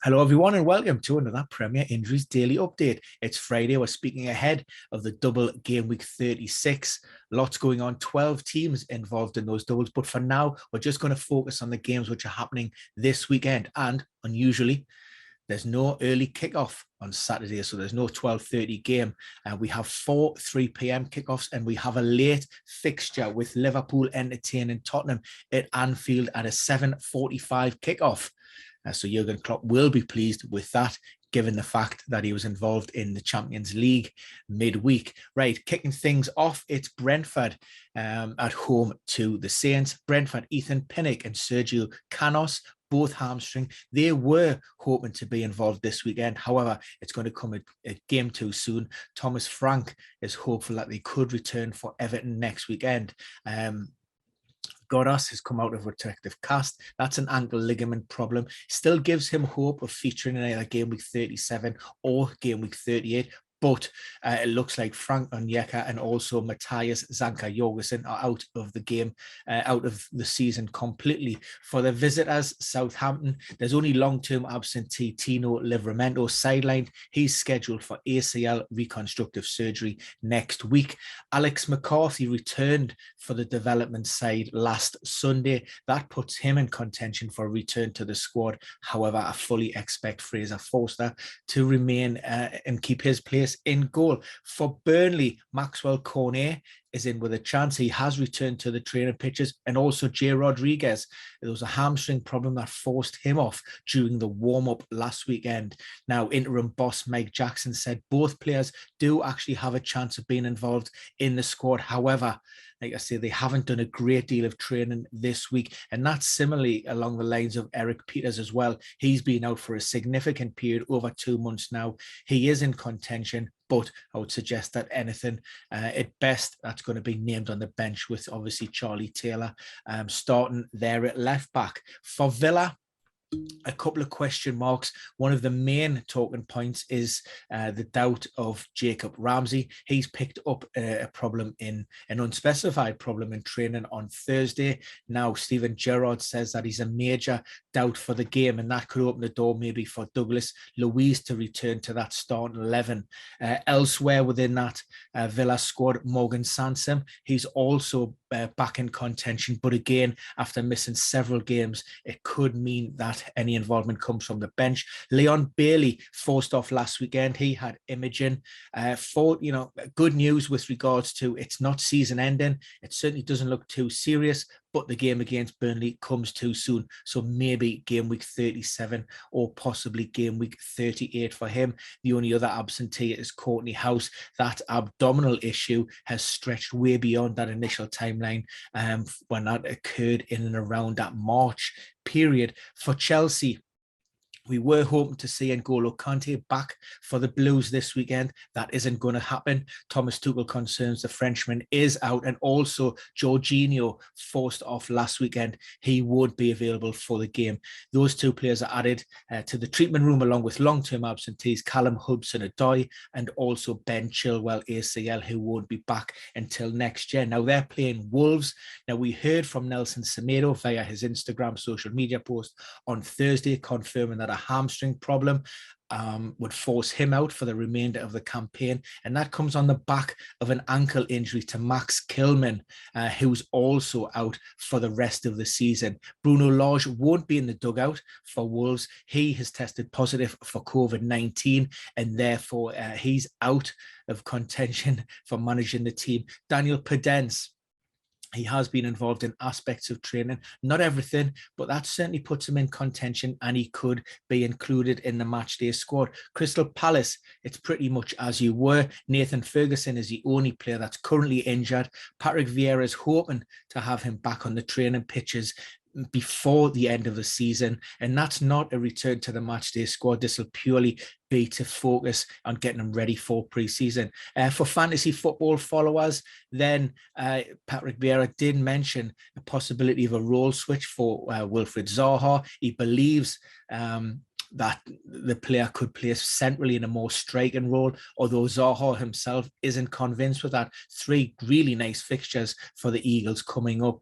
Hello, everyone, and welcome to another Premier Injuries Daily Update. It's Friday. We're speaking ahead of the double game week 36. Lots going on, 12 teams involved in those doubles. But for now, we're just going to focus on the games which are happening this weekend. And unusually, there's no early kickoff on Saturday, so there's no 12:30 game. We have 4 3 p.m. kickoffs, and we have a late fixture with Liverpool entertaining Tottenham at Anfield at a 7:45 kickoff. So Jurgen Klopp will be pleased with that, given the fact that he was involved in the Champions League midweek. Right, kicking things off, it's Brentford at home to the Saints. Brentford, Ethan Pinnock and Sergio Canos, both hamstring. They were hoping to be involved this weekend. However, it's going to come a game too soon. Thomas Frank is hopeful that they could return for Everton next weekend. Godas has come out of protective cast. That's an ankle ligament problem. Still gives him hope of featuring in either game week 37 or game week 38. But it looks like Frank Onyeka and also Matthias Zanka-Jorgensen are out of the game, out of the season completely. For the visitors, Southampton, there's only long-term absentee Tino Livramento sidelined. He's scheduled for ACL reconstructive surgery next week. Alex McCarthy returned for the development side last Sunday. That puts him in contention for a return to the squad. However, I fully expect Fraser Forster to remain and keep his place in goal. For Burnley, Maxwell Cornet is in with a chance. He has returned to the training pitches, and also Jay Rodriguez. There was a hamstring problem that forced him off during the warm-up last weekend. Now, interim boss Mike Jackson said both players do actually have a chance of being involved in the squad. However, like I say, they haven't done a great deal of training this week. And that's similarly along the lines of Eric Peters as well. He's been out for a significant period, over 2 months now. He is in contention, but I would suggest that anything at best that's going to be named on the bench, with obviously Charlie Taylor starting there at left back. For Villa, a couple of question marks. One of the main talking points is the doubt of Jacob Ramsey. He's picked up a problem in an unspecified problem in training on Thursday. Now, Steven Gerrard says that he's a major doubt for the game, and that could open the door maybe for Douglas Luiz to return to that starting 11. Elsewhere within that Villa squad, Morgan Sansom, he's also back in contention, but again, after missing several games, it could mean that any involvement comes from the bench. Leon Bailey forced off last weekend. He had imaging. Good news with regards to it's not season ending. It certainly doesn't look too serious, but the game against Burnley comes too soon. So maybe game week 37 or possibly game week 38 for him. The only other absentee is Courtney House. That abdominal issue has stretched way beyond that initial timeline when that occurred in and around that March period. For Chelsea, we were hoping to see N'Golo Kante back for the Blues this weekend. That isn't going to happen. Thomas Tuchel concerns the Frenchman is out, and also Jorginho forced off last weekend. He would be available for the game. Those two players are added to the treatment room along with long-term absentees Callum Hudson-Odoi and also Ben Chilwell ACL, who won't be back until next year. Now, they're playing Wolves. Now, we heard from Nelson Semedo via his Instagram social media post on Thursday, confirming that a hamstring problem would force him out for the remainder of the campaign, and that comes on the back of an ankle injury to Max Kilman, who's also out for the rest of the season. Bruno Lage won't be in the dugout for Wolves. He has tested positive for COVID-19, and therefore he's out of contention for managing the team. Daniel Podence, he has been involved in aspects of training, not everything, but that certainly puts him in contention, and he could be included in the matchday squad. Crystal Palace, it's pretty much as you were. Nathan Ferguson is the only player that's currently injured. Patrick Vieira is hoping to have him back on the training pitches before the end of the season, and that's not a return to the matchday squad. This will purely be to focus on getting them ready for pre-season. For fantasy football followers, then Patrick Vieira did mention the possibility of a role switch for Wilfried Zaha. He believes that the player could play centrally in a more striking role, although Zaha himself isn't convinced with that. 3 really nice fixtures for the Eagles coming up,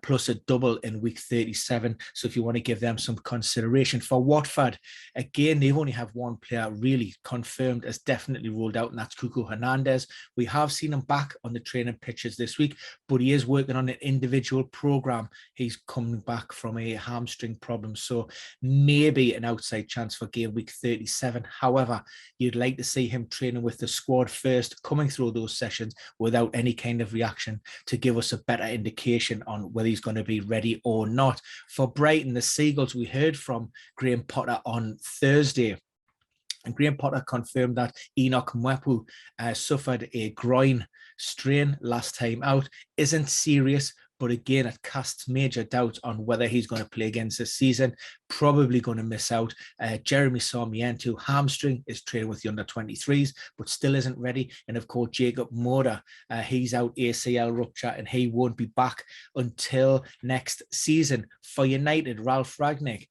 plus a double in week 37. So if you want to give them some consideration. For Watford, again, they only have one player really confirmed as definitely ruled out, and that's Cuco Hernandez. We have seen him back on the training pitches this week, but he is working on an individual program. He's coming back from a hamstring problem, so maybe an outside chance for game week 37. However, you'd like to see him training with the squad first, coming through those sessions without any kind of reaction, to give us a better indication on whether he's going to be ready or not. For Brighton, the Seagulls, we heard from Graham Potter on Thursday, and Graham Potter confirmed that Enoch Mwepu suffered a groin strain last time out. Isn't serious, but again, it casts major doubt on whether he's going to play again this season. Probably going to miss out. Jeremy Sarmiento, hamstring, is training with the under-23s, but still isn't ready. And of course, Jacob Moura, he's out ACL rupture, and he won't be back until next season. For United, Ralph Rangnick,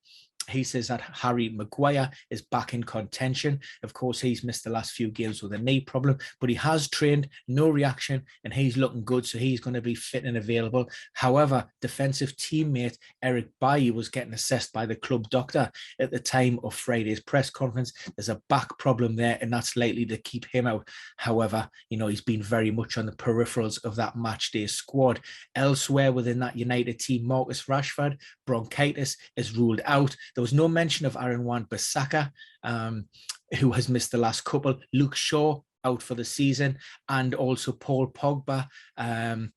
he says that Harry Maguire is back in contention. Of course, he's missed the last few games with a knee problem, but he has trained, no reaction, and he's looking good, so he's going to be fit and available. However, defensive teammate Eric Bailly was getting assessed by the club doctor at the time of Friday's press conference. There's a back problem there, and that's likely to keep him out. However, he's been very much on the peripherals of that match day squad. Elsewhere within that United team, Marcus Rashford, bronchitis, is ruled out. There was no mention of Aaron Wan-Bissaka, who has missed the last couple. Luke Shaw out for the season, and also Paul Pogba, and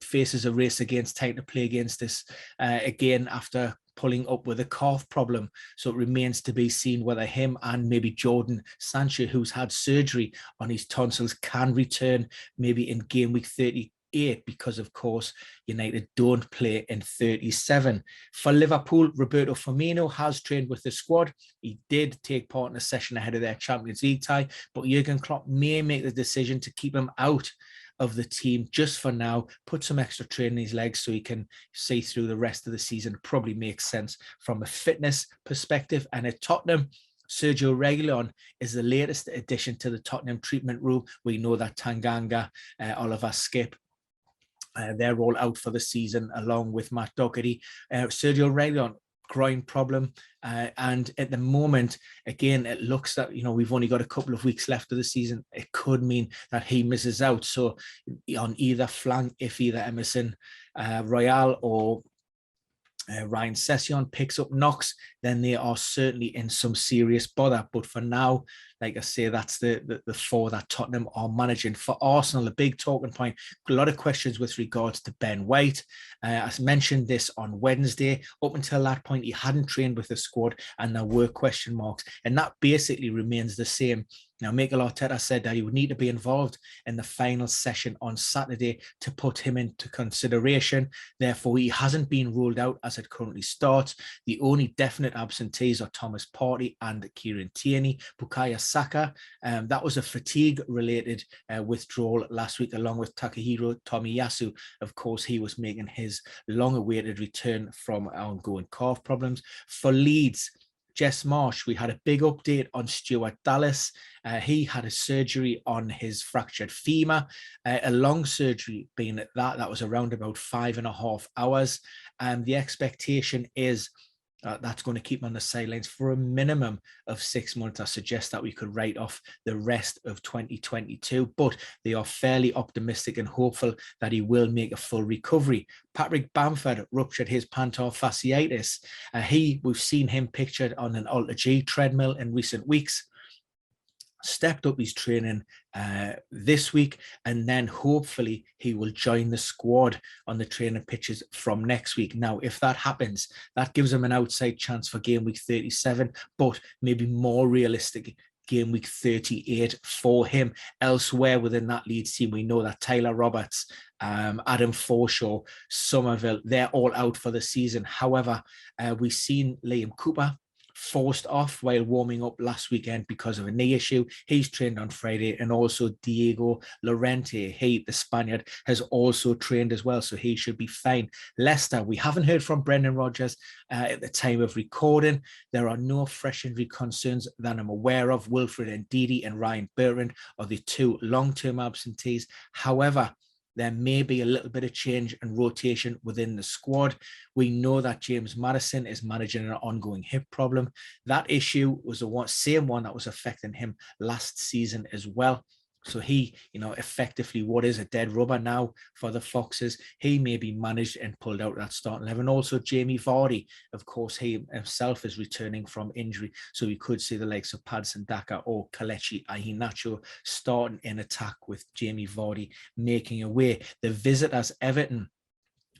faces a race against time to play against this again after pulling up with a cough problem. So it remains to be seen whether him and maybe Jordan Sancho, who's had surgery on his tonsils, can return maybe in game week 38, because of course United don't play in 37. For Liverpool, Roberto Firmino has trained with the squad. He did take part in a session ahead of their Champions League tie, but Jurgen Klopp may make the decision to keep him out of the team just for now, put some extra train in his legs so he can see through the rest of the season. Probably makes sense from a fitness perspective. And at Tottenham, Sergio Reguilon is the latest addition to the Tottenham treatment room. We know that Tanganga, Oliver Skip, they're all out for the season, along with Matt Doherty. Sergio Reguilon, groin problem, and at the moment, again, it looks that we've only got a couple of weeks left of the season. It could mean that he misses out. So on either flank, if either Emerson Royale or Ryan Sessegnon picks up knocks, then they are certainly in some serious bother. But for now, like I say, that's the four that Tottenham are managing. For Arsenal, a big talking point, a lot of questions with regards to Ben White. I mentioned this on Wednesday. Up until that point, he hadn't trained with the squad, and there were question marks, and that basically remains the same. Now, Mikel Arteta said that he would need to be involved in the final session on Saturday to put him into consideration. Therefore, he hasn't been ruled out as it currently starts. The only definite absentees are Thomas Partey and Kieran Tierney. Bukayo Saka, that was a fatigue-related withdrawal last week, along with Takahiro Tomiyasu. Of course, he was making his long-awaited return from ongoing calf problems. For Leeds, Jess Marsh, we had a big update on Stuart Dallas. He had a surgery on his fractured femur, a long surgery being at that was around about 5.5 hours. The expectation is that's going to keep him on the sidelines for a minimum of 6 months. I suggest that we could write off the rest of 2022, but they are fairly optimistic and hopeful that he will make a full recovery. Patrick Bamford ruptured his plantar fasciitis. We've seen him pictured on an Alter G treadmill in recent weeks. Stepped up his training this week, and then hopefully he will join the squad on the training pitches from next week. Now, if that happens, that gives him an outside chance for game week 37, but maybe more realistic game week 38 for him. Elsewhere within that Leeds team, we know that Tyler Roberts, Adam Forshaw, Somerville, they're all out for the season. However, we've seen Liam Cooper forced off while warming up last weekend because of a knee issue. He's trained on Friday, and also Diego Llorente, the Spaniard, has also trained as well, so he should be fine. Leicester, we haven't heard from Brendan Rodgers at the time of recording. There are no fresh injury concerns that I'm aware of. Wilfred Ndidi and Ryan Bertrand are the two long-term absentees. However, there may be a little bit of change and rotation within the squad. We know that James Maddison is managing an ongoing hip problem. That issue was the same one that was affecting him last season as well. So he, effectively what is a dead rubber now for the Foxes. He may be managed and pulled out that starting 11. Also, Jamie Vardy, of course, he himself is returning from injury. So we could see the likes of Patson Daka or Kelechi Iheanacho starting in attack with Jamie Vardy making a way. The visitors, Everton,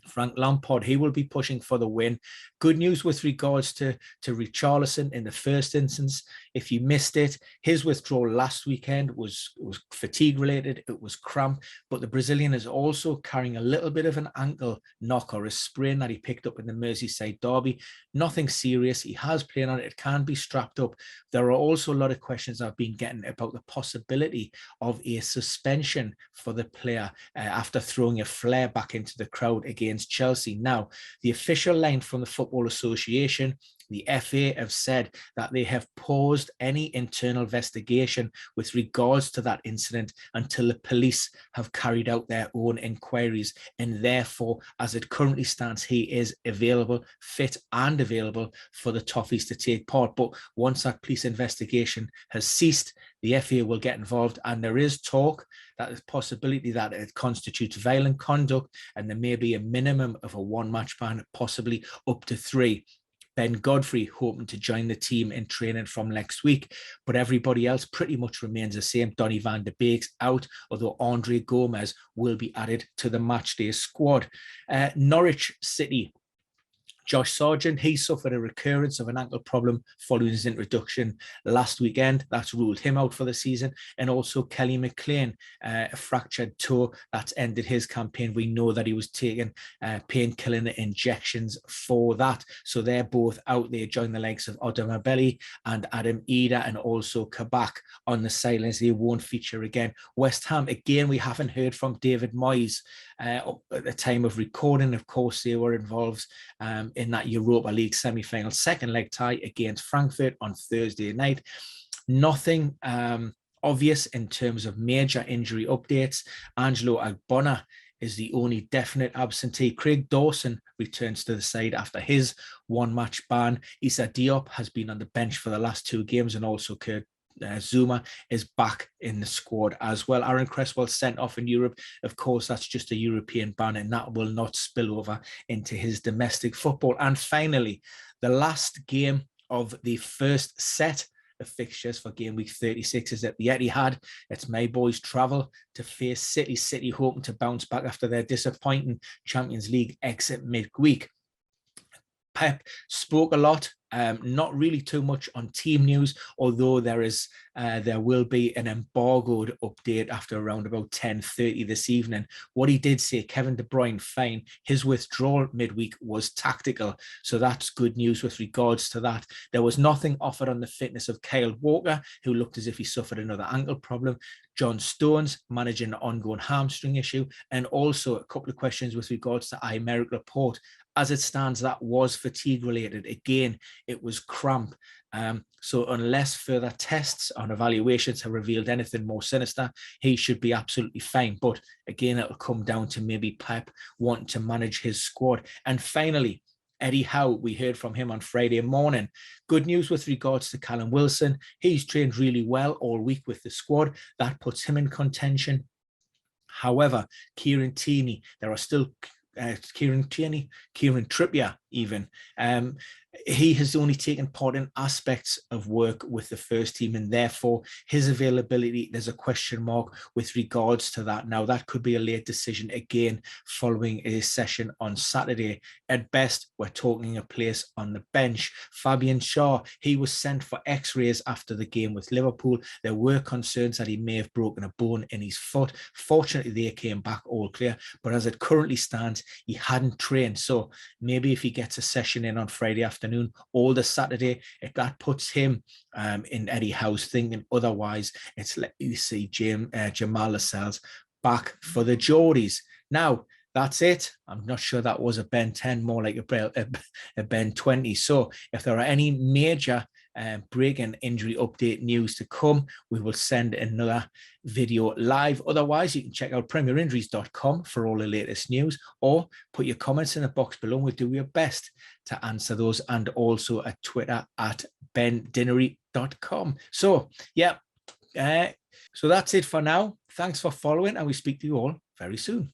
Frank Lampard, he will be pushing for the win. Good news with regards to Richarlison in the first instance. If you missed it, his withdrawal last weekend was fatigue related. It was cramp, but the Brazilian is also carrying a little bit of an ankle knock or a sprain that he picked up in the Merseyside derby. Nothing serious. He has played on it. It can be strapped up. There are also a lot of questions I've been getting about the possibility of a suspension for the player after throwing a flare back into the crowd against Chelsea. Now, the official line from the Football Association, the FA, have said that they have paused any internal investigation with regards to that incident until the police have carried out their own inquiries. And therefore, as it currently stands, he is available, fit and available for the Toffees to take part. But once that police investigation has ceased, the FA will get involved, and there is talk that there's possibility that it constitutes violent conduct, and there may be a minimum of a one-match ban, possibly up to 3. Ben Godfrey hoping to join the team in training from next week, but everybody else pretty much remains the same. Donny van de Beek's out, although Andre Gomez will be added to the matchday squad. Norwich City, Josh Sargent, he suffered a recurrence of an ankle problem following his introduction last weekend. That's ruled him out for the season. And also Kelly McLean, a fractured toe, that's ended his campaign. We know that he was taking painkilling injections for that. So they're both out there. Join the likes of Odemabelli and Adam Ida, and also Kabak on the sidelines. They won't feature again. West Ham, again, we haven't heard from David Moyes at the time of recording. Of course, they were involved in that Europa League semi-final second leg tie against Frankfurt on Thursday night. Nothing obvious in terms of major injury updates. Angelo Agbona is the only definite absentee. Craig Dawson returns to the side after his one-match ban. Issa Diop has been on the bench for the last 2 games, and also Kurt Zuma is back in the squad as well. Aaron Cresswell sent off in Europe. Of course, that's just a European ban, and that will not spill over into his domestic football. And finally, the last game of the first set of fixtures for game week 36 is at the Etihad. It's my boys travel to face City. City hoping to bounce back after their disappointing Champions League exit midweek. Pep spoke a lot, not really too much on team news, although there will be an embargoed update after around about 10:30 this evening. What he did say, Kevin De Bruyne, fine. His withdrawal midweek was tactical, so that's good news with regards to that. There was nothing offered on the fitness of Kyle Walker, who looked as if he suffered another ankle problem. John Stones managing an ongoing hamstring issue, and also a couple of questions with regards to Aymeric Laporte. As it stands, that was fatigue related. Again, it was cramp. So unless further tests and evaluations have revealed anything more sinister, he should be absolutely fine. But again, it'll come down to maybe Pep wanting to manage his squad. And finally, Eddie Howe, we heard from him on Friday morning. Good news with regards to Callum Wilson. He's trained really well all week with the squad. That puts him in contention. However, Kieran Tierney, there are still Kieran Trippier even. He has only taken part in aspects of work with the first team, and therefore his availability, there's a question mark with regards to that. Now, that could be a late decision again following a session on Saturday. At best, we're talking a place on the bench. Fabian Schär, he was sent for x-rays after the game with Liverpool. There were concerns that he may have broken a bone in his foot. Fortunately, they came back all clear, but as it currently stands, he hadn't trained. So maybe if he gets a session in on Friday afternoon, afternoon or the Saturday, that puts him in Eddie Howe's thinking. Otherwise, it's let you see Jamal Lascelles back for the Geordies. Now, that's it. I'm not sure that was a Ben 10, more like a Ben 20. So if there are any major breaking injury update news to come, we will send another video live. Otherwise, you can check out premierinjuries.com for all the latest news, or put your comments in the box below. We'll do your best to answer those, and also at Twitter at bendinnery.com. So, yeah. So that's it for now. Thanks for following, and we speak to you all very soon.